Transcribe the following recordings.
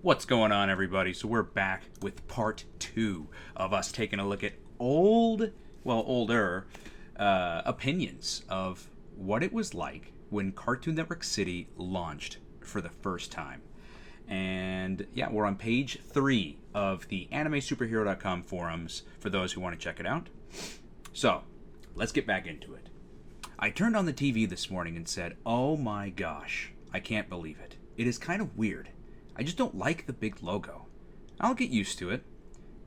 What's going on, everybody? So we're back with part 2 of us taking a look at older opinions of what it was like when Cartoon Network City launched for the first time. And yeah, we're on page 3 of the AnimeSuperhero.com forums for those who want to check it out. So, let's get back into it. I turned on the TV this morning and said, oh my gosh, I can't believe it. It is kind of weird. I just don't like the big logo. I'll get used to it.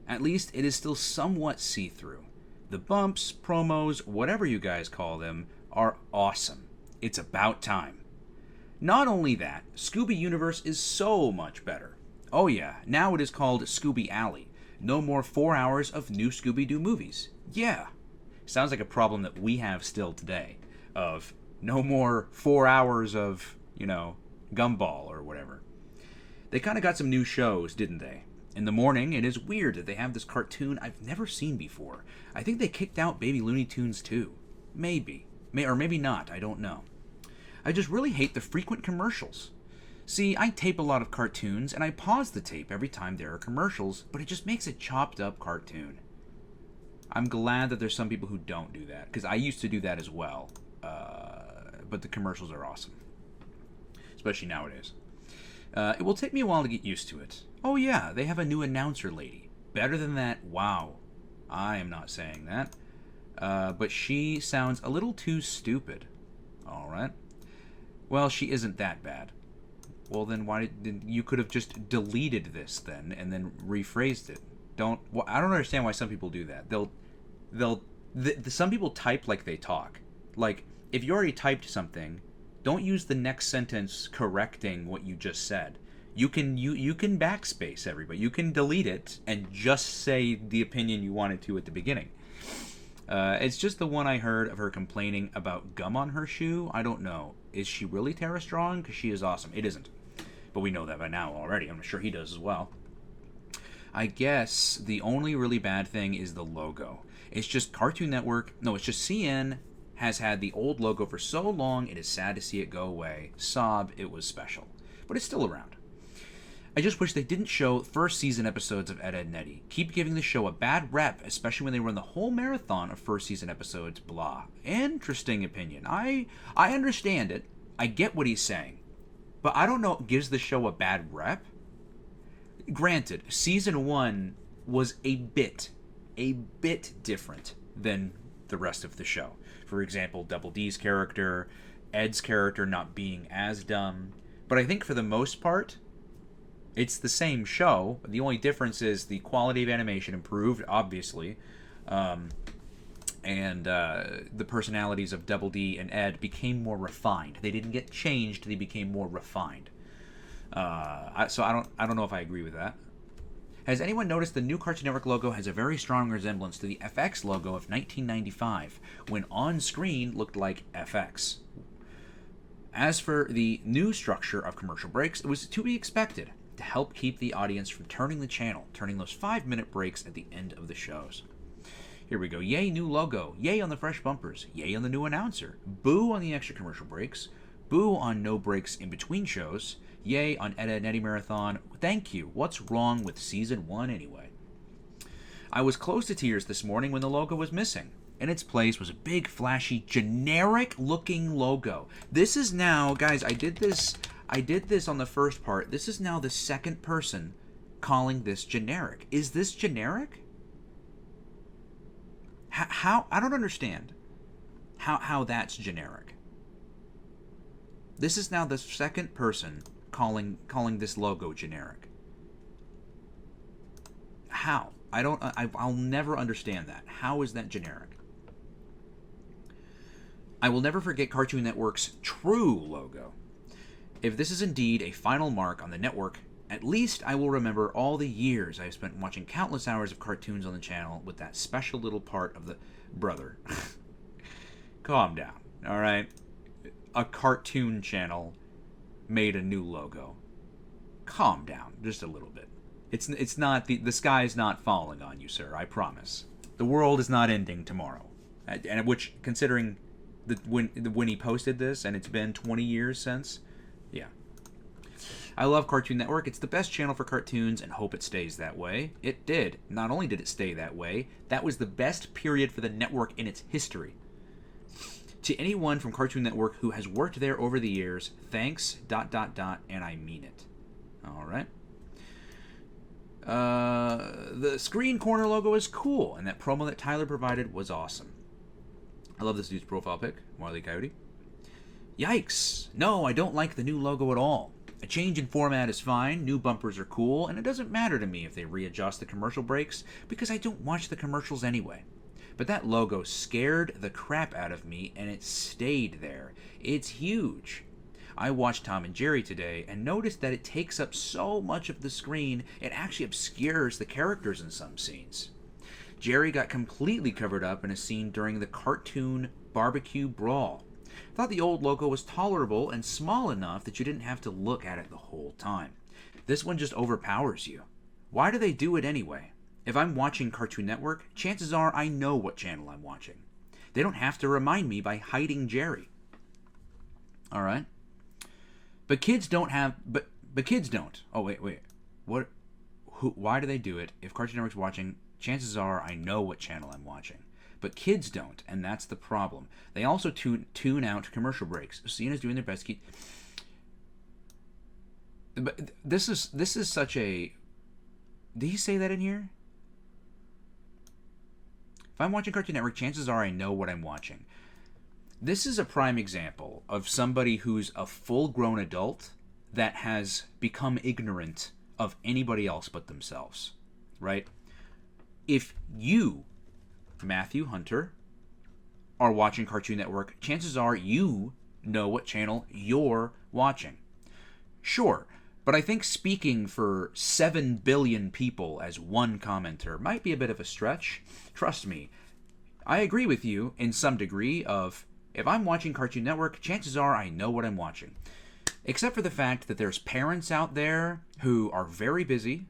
At least it is still somewhat see-through. The bumps, promos, whatever you guys call them, are awesome. It's about time. Not only that, Scooby Universe is so much better. Oh yeah, now it is called Scooby Alley. No more 4 hours of new Scooby-Doo movies. Yeah. Sounds like a problem that we have still today. Of no more 4 hours of, Gumball or whatever. They kind of got some new shows, didn't they? In the morning, it is weird that they have this cartoon I've never seen before. I think they kicked out Baby Looney Tunes too. Maybe. Or maybe not, I don't know. I just really hate the frequent commercials. See, I tape a lot of cartoons, and I pause the tape every time there are commercials, but it just makes a chopped up cartoon. I'm glad that there's some people who don't do that, because I used to do that as well. But the commercials are awesome. Especially nowadays. It will take me a while to get used to it. Oh yeah, they have a new announcer lady. Better than that, wow. I am not saying that. But she sounds a little too stupid. Alright. Well, she isn't that bad. Well, then you could have just deleted this then, and then rephrased it. I don't understand why some people do that. Some people type like they talk. Like, if you already typed something, don't use the next sentence correcting what you just said. You can backspace everybody. You can delete it and just say the opinion you wanted to at the beginning. It's just the one I heard of her complaining about gum on her shoe. I don't know. Is she really Tara Strong? Because she is awesome. It isn't. But we know that by now already. I'm sure he does as well. I guess the only really bad thing is the logo. It's just Cartoon Network. No, it's just CN has had the old logo for so long, it is sad to see it go away. Sob, it was special. But it's still around. I just wish they didn't show first season episodes of Ed, Edd n Eddy. Keep giving the show a bad rep, especially when they run the whole marathon of first season episodes, blah. Interesting opinion. I understand it. I get what he's saying. But I don't know if it gives the show a bad rep. Granted, season 1 was a bit different than the rest of the show. For example, Double D's character, Ed's character not being as dumb. But I think for the most part, it's the same show. The only difference is the quality of animation improved, obviously. And the personalities of Double D and Ed became more refined. They didn't get changed, they became more refined. So I don't know if I agree with that. Has anyone noticed the new Cartoon Network logo has a very strong resemblance to the FX logo of 1995, when on screen looked like FX? As for the new structure of commercial breaks, it was to be expected to help keep the audience from turning the channel, turning those 5-minute breaks at the end of the shows. Here we go. Yay, new logo. Yay on the fresh bumpers. Yay on the new announcer. Boo on the extra commercial breaks. Boo on no breaks in between shows. Yay on Ed, Edd n Eddy Marathon. Thank you. What's wrong with Season 1 anyway? I was close to tears this morning when the logo was missing. In its place was a big, flashy, generic-looking logo. This is now, guys, I did this on the first part. This is now the second person calling this generic. Is this generic? How? I don't understand how that's generic. This is now the second person calling this logo generic. How? I'll never understand that. How is that generic? I will never forget Cartoon Network's true logo. If this is indeed a final mark on the network, at least I will remember all the years I've spent watching countless hours of cartoons on the channel with that special little part of the... Brother. Calm down, alright? A cartoon channel made a new logo. Calm down, just a little bit. It's not... The sky's not falling on you, sir, I promise. The world is not ending tomorrow. And which, considering when he posted this, and it's been 20 years since... Yeah. I love Cartoon Network. It's the best channel for cartoons and hope it stays that way. It did. Not only did it stay that way, that was the best period for the network in its history. To anyone from Cartoon Network who has worked there over the years, thanks, ... and I mean it. All right. The Screen Corner logo is cool, and that promo that Tyler provided was awesome. I love this dude's profile pic, Wile E. Coyote. Yikes! No, I don't like the new logo at all. A change in format is fine, new bumpers are cool, and it doesn't matter to me if they readjust the commercial breaks, because I don't watch the commercials anyway. But that logo scared the crap out of me, and it stayed there. It's huge. I watched Tom and Jerry today and noticed that it takes up so much of the screen, it actually obscures the characters in some scenes. Jerry got completely covered up in a scene during the cartoon barbecue brawl. I thought the old logo was tolerable and small enough that you didn't have to look at it the whole time. This one just overpowers you. Why do they do it anyway? If I'm watching Cartoon Network, chances are I know what channel I'm watching. They don't have to remind me by hiding Jerry. All right? But kids don't have... But kids don't. Oh, wait. What? Why do they do it? If Cartoon Network's watching, chances are I know what channel I'm watching. But kids don't, and that's the problem. They also tune out commercial breaks. Ciena's doing their best to keep... But this is such a... Did he say that in here? If I'm watching Cartoon Network, chances are I know what I'm watching. This is a prime example of somebody who's a full-grown adult that has become ignorant of anybody else but themselves, right? If you, Matthew Hunter, are watching Cartoon Network, chances are you know what channel you're watching. Sure, but I think speaking for 7 billion people as one commenter might be a bit of a stretch. Trust me, I agree with you in some degree of, if I'm watching Cartoon Network, chances are I know what I'm watching. Except for the fact that there's parents out there who are very busy,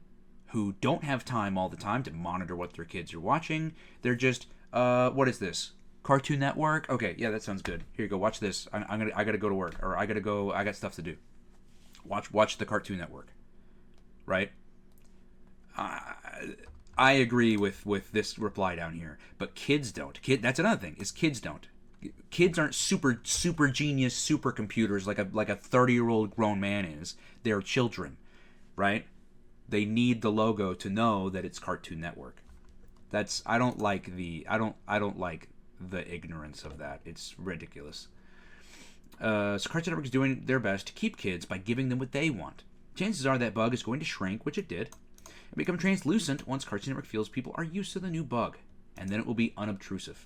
who don't have time all the time to monitor what their kids are watching. They're just, what is this? Cartoon Network? Okay, yeah, that sounds good. Here you go, watch this. I gotta go to work, or I got stuff to do. Watch the Cartoon Network, right? I agree with this reply down here, but kids don't. That's another thing, is kids don't. Kids aren't super genius supercomputers like a 30-year-old grown man is. They're children, right? They need the logo to know that it's Cartoon Network. I don't like the ignorance of that. It's ridiculous. So Cartoon Network is doing their best to keep kids by giving them what they want. Chances are that bug is going to shrink, which it did, and become translucent once Cartoon Network feels people are used to the new bug, and then it will be unobtrusive.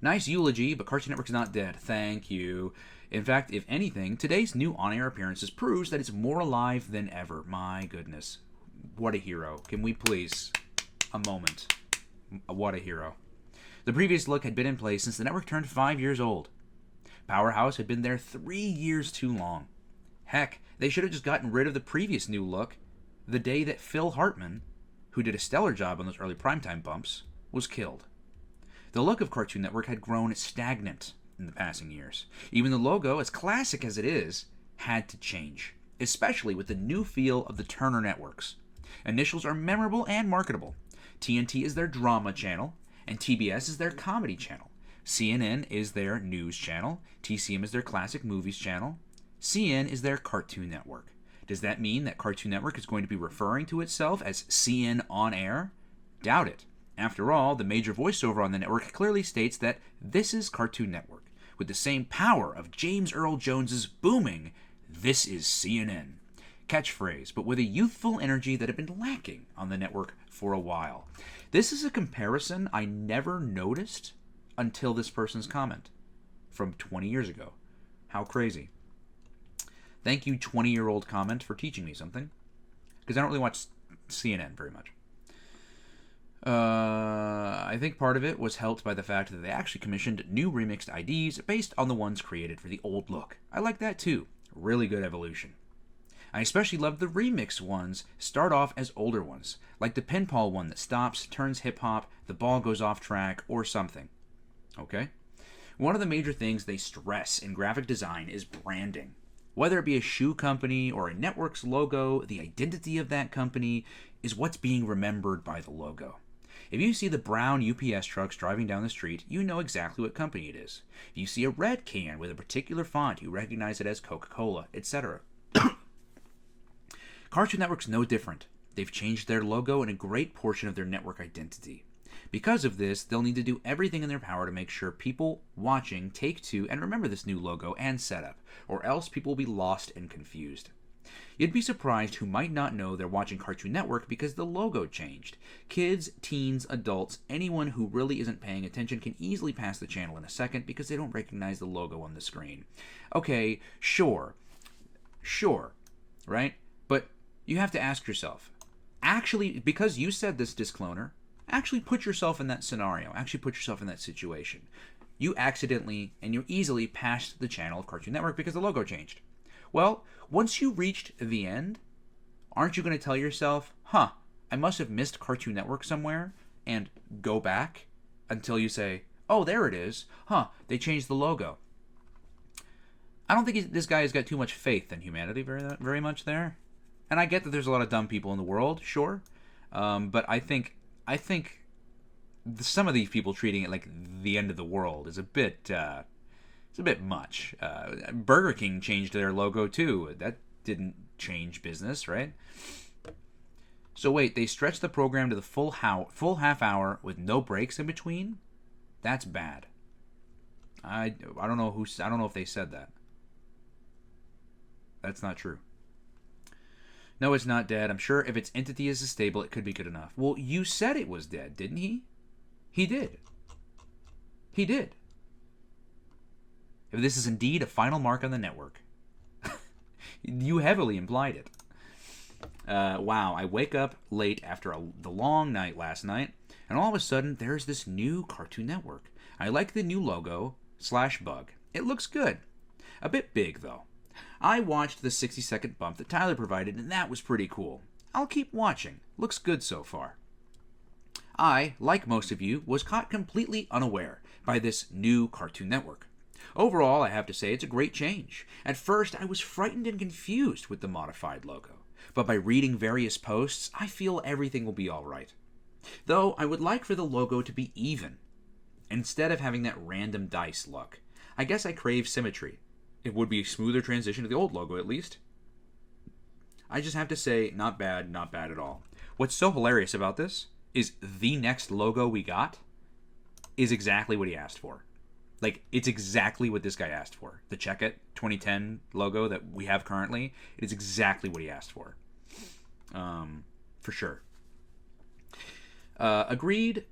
Nice eulogy, but Cartoon Network's not dead. Thank you. In fact, if anything, today's new on-air appearances proves that it's more alive than ever. My goodness. What a hero. Can we please? A moment. What a hero. The previous look had been in place since the network turned 5 years old. Powerhouse had been there 3 years too long. Heck, they should have just gotten rid of the previous new look the day that Phil Hartman, who did a stellar job on those early primetime bumps, was killed. The look of Cartoon Network had grown stagnant in the passing years. Even the logo, as classic as it is, had to change, especially with the new feel of the Turner networks. Initials are memorable and marketable. TNT is their drama channel, and TBS is their comedy channel. CNN is their news channel. TCM is their classic movies channel. CN is their Cartoon Network. Does that mean that Cartoon Network is going to be referring to itself as CN On Air? Doubt it. After all, the major voiceover on the network clearly states that this is Cartoon Network, with the same power of James Earl Jones's booming, "This is CNN" catchphrase, but with a youthful energy that had been lacking on the network for a while. This is a comparison I never noticed until this person's comment from 20 years ago. How crazy. Thank you, 20-year-old comment, for teaching me something, because I don't really watch CNN very much. I think part of it was helped by the fact that they actually commissioned new remixed IDs based on the ones created for the old look. I like that too. Really good evolution. I especially love the remix ones start off as older ones, like the pinball one that stops, turns hip-hop, the ball goes off track, or something. Okay? One of the major things they stress in graphic design is branding. Whether it be a shoe company or a network's logo, the identity of that company is what's being remembered by the logo. If you see the brown UPS trucks driving down the street, you know exactly what company it is. If you see a red can with a particular font, you recognize it as Coca-Cola, etc. Cartoon Network's no different. They've changed their logo and a great portion of their network identity. Because of this, they'll need to do everything in their power to make sure people watching take to and remember this new logo and setup, or else people will be lost and confused. You'd be surprised who might not know they're watching Cartoon Network because the logo changed. Kids, teens, adults, anyone who really isn't paying attention can easily pass the channel in a second because they don't recognize the logo on the screen. Okay, sure, right? But you have to ask yourself, actually, because you said this, Discloner, actually put yourself in that scenario. Actually put yourself in that situation. You accidentally and you easily passed the channel of Cartoon Network because the logo changed. Well, once you reached the end, aren't you going to tell yourself, I must have missed Cartoon Network somewhere, and go back until you say, oh, there it is. They changed the logo. I don't think this guy has got too much faith in humanity very much there. And I get that there's a lot of dumb people in the world, sure. But I think some of these people treating it like the end of the world is a bit much. Burger King changed their logo too. That didn't change business, right? So wait, they stretched the program to the full half hour with no breaks in between? That's bad. I don't know if they said that. That's not true. No, it's not dead. I'm sure if its entity is stable, it could be good enough. Well, you said it was dead, didn't he? He did. He did. If this is indeed a final mark on the network. You heavily implied it. Wow, I wake up late after the long night last night, and all of a sudden, there's this new Cartoon Network. I like the new logo / bug. It looks good. A bit big, though. I watched the 60-second bump that Tyler provided, and that was pretty cool. I'll keep watching. Looks good so far. I, like most of you, was caught completely unaware by this new Cartoon Network. Overall, I have to say it's a great change. At first, I was frightened and confused with the modified logo, but by reading various posts, I feel everything will be alright. Though, I would like for the logo to be even, instead of having that random dice look. I guess I crave symmetry. It would be a smoother transition to the old logo, at least. I just have to say, not bad at all. What's so hilarious about this is the next logo we got is exactly what he asked for. Like, it's exactly what this guy asked for. The Check It 2010 logo that we have currently, it is exactly what he asked for. For sure. Agreed.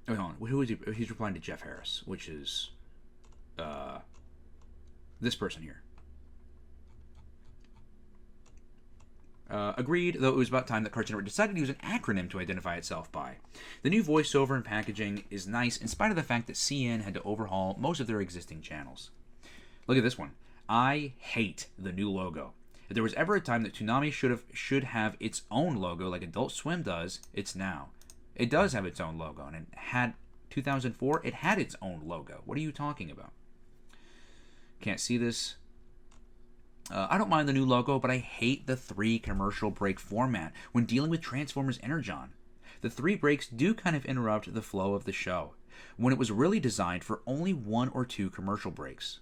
Oh, hold on. Who is he? He's replying to Jeff Harris, which is this person here. Agreed, though it was about time that Cartoon Network decided to use an acronym to identify itself by. The new voiceover and packaging is nice in spite of the fact that CN had to overhaul most of their existing channels. Look at this one. I hate the new logo. If there was ever a time that Toonami should have its own logo like Adult Swim does, it's now. It does have its own logo, and it had 2004, it had its own logo. What are you talking about? Can't see this. I don't mind the new logo, but I hate the 3 commercial break format when dealing with Transformers Energon. The 3 breaks do kind of interrupt the flow of the show, when it was really designed for only 1 or 2 commercial breaks.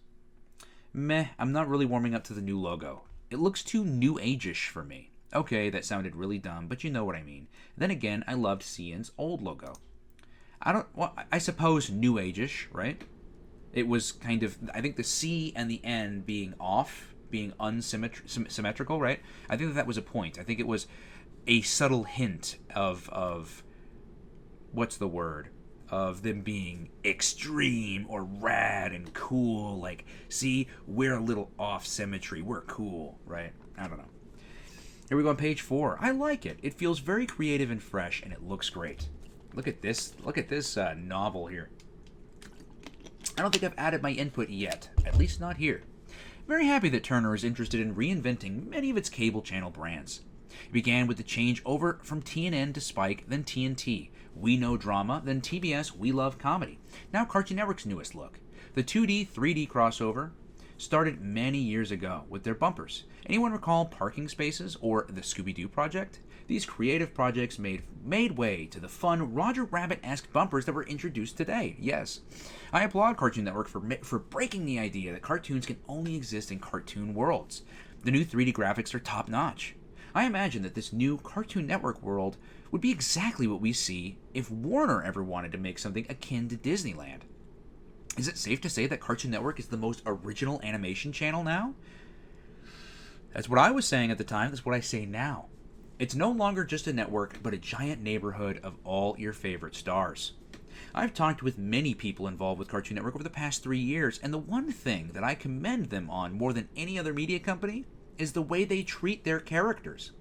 Meh, I'm not really warming up to the new logo. It looks too New Age-ish for me. Okay, that sounded really dumb, but you know what I mean. Then again, I loved CN's old logo. I suppose New Age-ish, right? It was kind of, I think the C and the N being off, being unsymmetrical, right? I think that was a point. I think it was a subtle hint of what's the word? Of them being extreme or rad and cool. Like, see, we're a little off symmetry. We're cool, right? I don't know. Here we go on page 4. I like it. It feels very creative and fresh, and it looks great. Look at this. Look at this novel here. I don't think I've added my input yet. At least not here. Very happy that Turner is interested in reinventing many of its cable channel brands. It began with the change over from TNN to Spike, then TNT. We Know Drama, then TBS We Love Comedy. Now Cartoon Network's newest look. The 2D, 3D crossover. started many years ago with their bumpers. Anyone recall Parking Spaces or the Scooby-Doo Project? These creative projects made way to the fun Roger Rabbit-esque bumpers that were introduced today. Yes, I applaud Cartoon Network for breaking the idea that cartoons can only exist in cartoon worlds. The new 3D graphics are top-notch. I imagine that this new Cartoon Network world would be exactly what we see if Warner ever wanted to make something akin to Disneyland. Is it safe to say that Cartoon Network is the most original animation channel now? That's what I was saying at the time, that's what I say now. It's no longer just a network, but a giant neighborhood of all your favorite stars. I've talked with many people involved with Cartoon Network over the past 3 years, and the one thing that I commend them on more than any other media company is the way they treat their characters.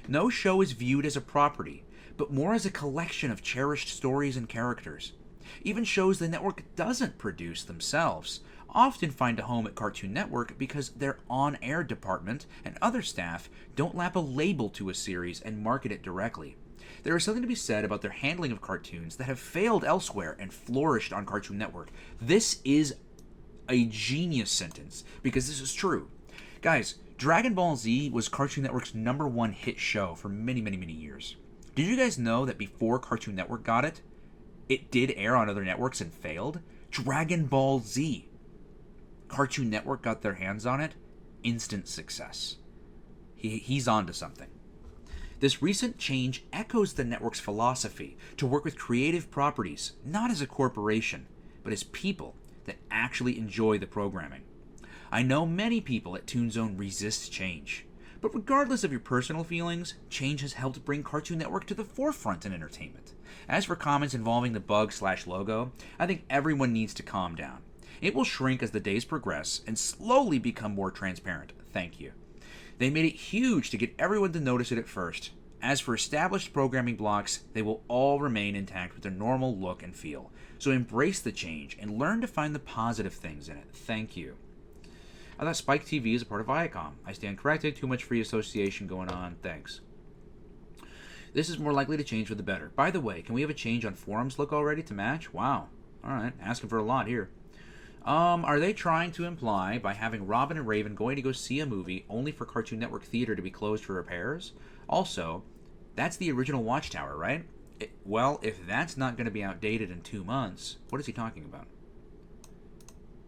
No show is viewed as a property, but more as a collection of cherished stories and characters. Even shows the network doesn't produce themselves often find a home at Cartoon Network because their on-air department and other staff don't lap a label to a series and market it directly. There is something to be said about their handling of cartoons that have failed elsewhere and flourished on Cartoon Network. This is a genius sentence, because this is true. Guys, Dragon Ball Z was Cartoon Network's #1 hit show for many, many, many years. Did you guys know that before Cartoon Network got it, it did air on other networks and failed? Dragon Ball Z. Cartoon Network got their hands on it, instant success. He's onto something. This recent change echoes the network's philosophy to work with creative properties, not as a corporation, but as people that actually enjoy the programming. I know many people at ToonZone resist change, but regardless of your personal feelings, change has helped bring Cartoon Network to the forefront in entertainment. As for comments involving the bug/logo, I think everyone needs to calm down. It will shrink as the days progress and slowly become more transparent. Thank you. They made it huge to get everyone to notice it at first. As for established programming blocks, they will all remain intact with their normal look and feel. So embrace the change and learn to find the positive things in it. Thank you. I thought Spike TV is a part of Viacom. I stand corrected. Too much free association going on. Thanks. This is more likely to change for the better. By the way, can we have a change on forums look already to match? Wow. Alright, asking for a lot here. Are they trying to imply by having Robin and Raven going to go see a movie only for Cartoon Network Theater to be closed for repairs? Also, that's the original Watchtower, right? Well, if that's not going to be outdated in 2 months, what is he talking about?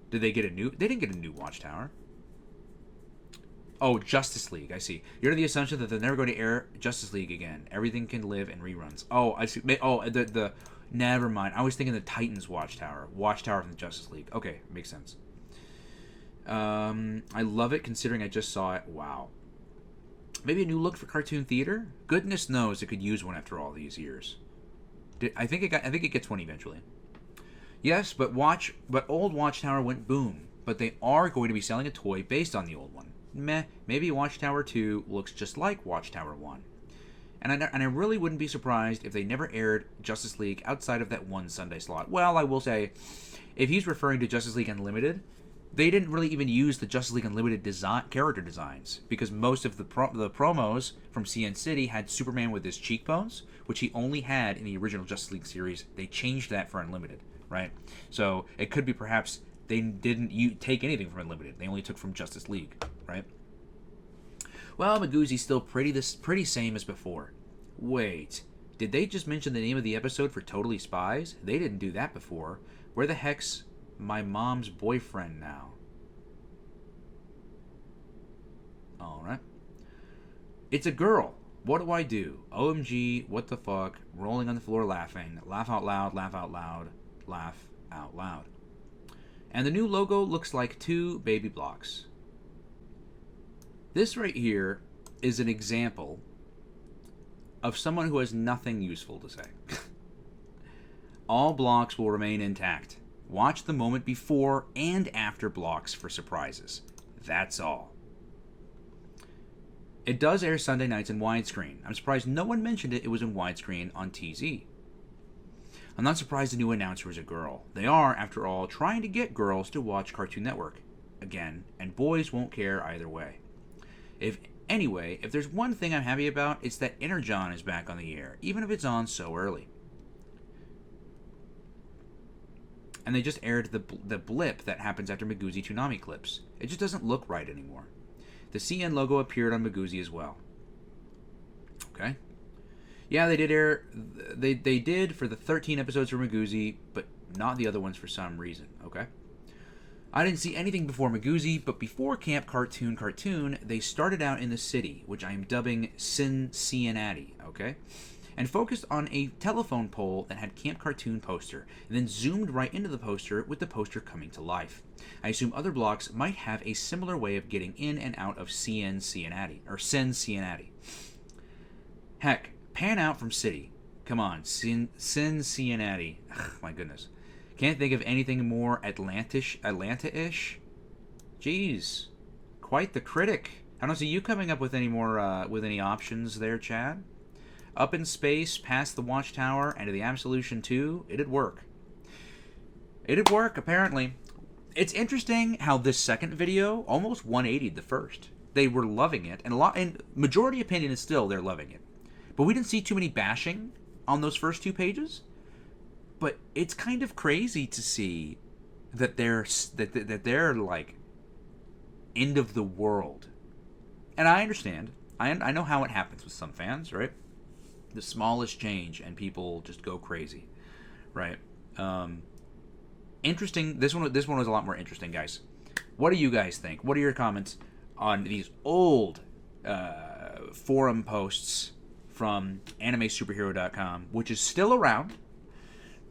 Did they get a new... They didn't get a new Watchtower. Oh, Justice League, I see. You're under the assumption that they're never going to air Justice League again. Everything can live in reruns. Oh, I see. Oh, the never mind. I was thinking the Titans Watchtower. Watchtower from the Justice League. Okay, makes sense. I love it considering I just saw it. Wow. Maybe a new look for cartoon theater? Goodness knows it could use one after all these years. I think it gets one eventually. Yes, but old Watchtower went boom. But they are going to be selling a toy based on the old one. Meh, maybe Watchtower 2 looks just like Watchtower 1. And I really wouldn't be surprised if they never aired Justice League outside of that one Sunday slot. Well, I will say, if he's referring to Justice League Unlimited, they didn't really even use the Justice League Unlimited character designs, because most of the promos from CN City had Superman with his cheekbones, which he only had in the original Justice League series. They changed that for Unlimited, right? So it could be perhaps they didn't take anything from Unlimited. They only took from Justice League, right? Well, Magoozy's still pretty same as before. Wait, did they just mention the name of the episode for Totally Spies? They didn't do that before. Where the heck's my mom's boyfriend now? Alright. It's a girl. What do I do? OMG, what the fuck? Rolling on the floor laughing. Laugh out loud, laugh out loud, laugh out loud. And the new logo looks like 2 baby blocks. This right here is an example of someone who has nothing useful to say. All blocks will remain intact. Watch the moment before and after blocks for surprises. That's all. It does air Sunday nights in widescreen. I'm surprised no one mentioned it was in widescreen on TZ. I'm not surprised the new announcer is a girl. They are, after all, trying to get girls to watch Cartoon Network again, and boys won't care either way. Anyway, if there's one thing I'm happy about, it's that Energon is back on the air, even if it's on so early. And they just aired the blip that happens after Miguzi Toonami clips. It just doesn't look right anymore. The CN logo appeared on Miguzi as well. Okay. Yeah, they did air. They did for the 13 episodes for Miguzi, but not the other ones for some reason. Okay. I didn't see anything before Miguzi, but before Camp Cartoon, they started out in the city, which I am dubbing Cincinnati, okay? And focused on a telephone pole that had Camp Cartoon poster, and then zoomed right into the poster with the poster coming to life. I assume other blocks might have a similar way of getting in and out of Cincinnati. Heck, pan out from city. Come on, Cincinnati. Ugh, my goodness. Can't think of anything more Atlanta-ish. Jeez, quite the critic. I don't see you coming up with any more, with any options there, Chad. Up in space, past the Watchtower, and to the Absolution 2, it'd work. It'd work, apparently. It's interesting how this second video almost 180'd the first. They were loving it, and majority opinion is still they're loving it. But we didn't see too many bashing on those first 2 pages. But it's kind of crazy to see that they're like end of the world. And I understand. I know how it happens with some fans, right? The smallest change and people just go crazy, right? Interesting. This one was a lot more interesting, guys. What do you guys think? What are your comments on these old forum posts from AnimeSuperhero.com, which is still around?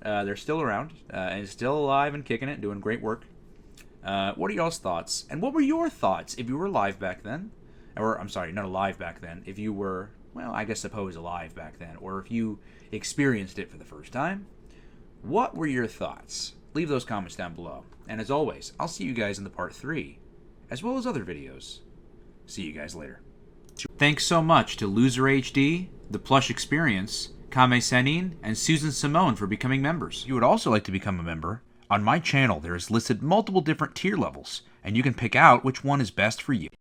They're still around and still alive and kicking it, doing great work. What are y'all's thoughts? And what were your thoughts if you were alive back then? Or, I'm sorry, not alive back then. If you were, well, I guess suppose alive back then. Or if you experienced it for the first time. What were your thoughts? Leave those comments down below. And as always, I'll see you guys in the part 3, as well as other videos. See you guys later. Thanks so much to Loser HD, The Plush Experience, Kame Senin, and Susan Simone for becoming members. If you would also like to become a member, on my channel there is listed multiple different tier levels, and you can pick out which one is best for you.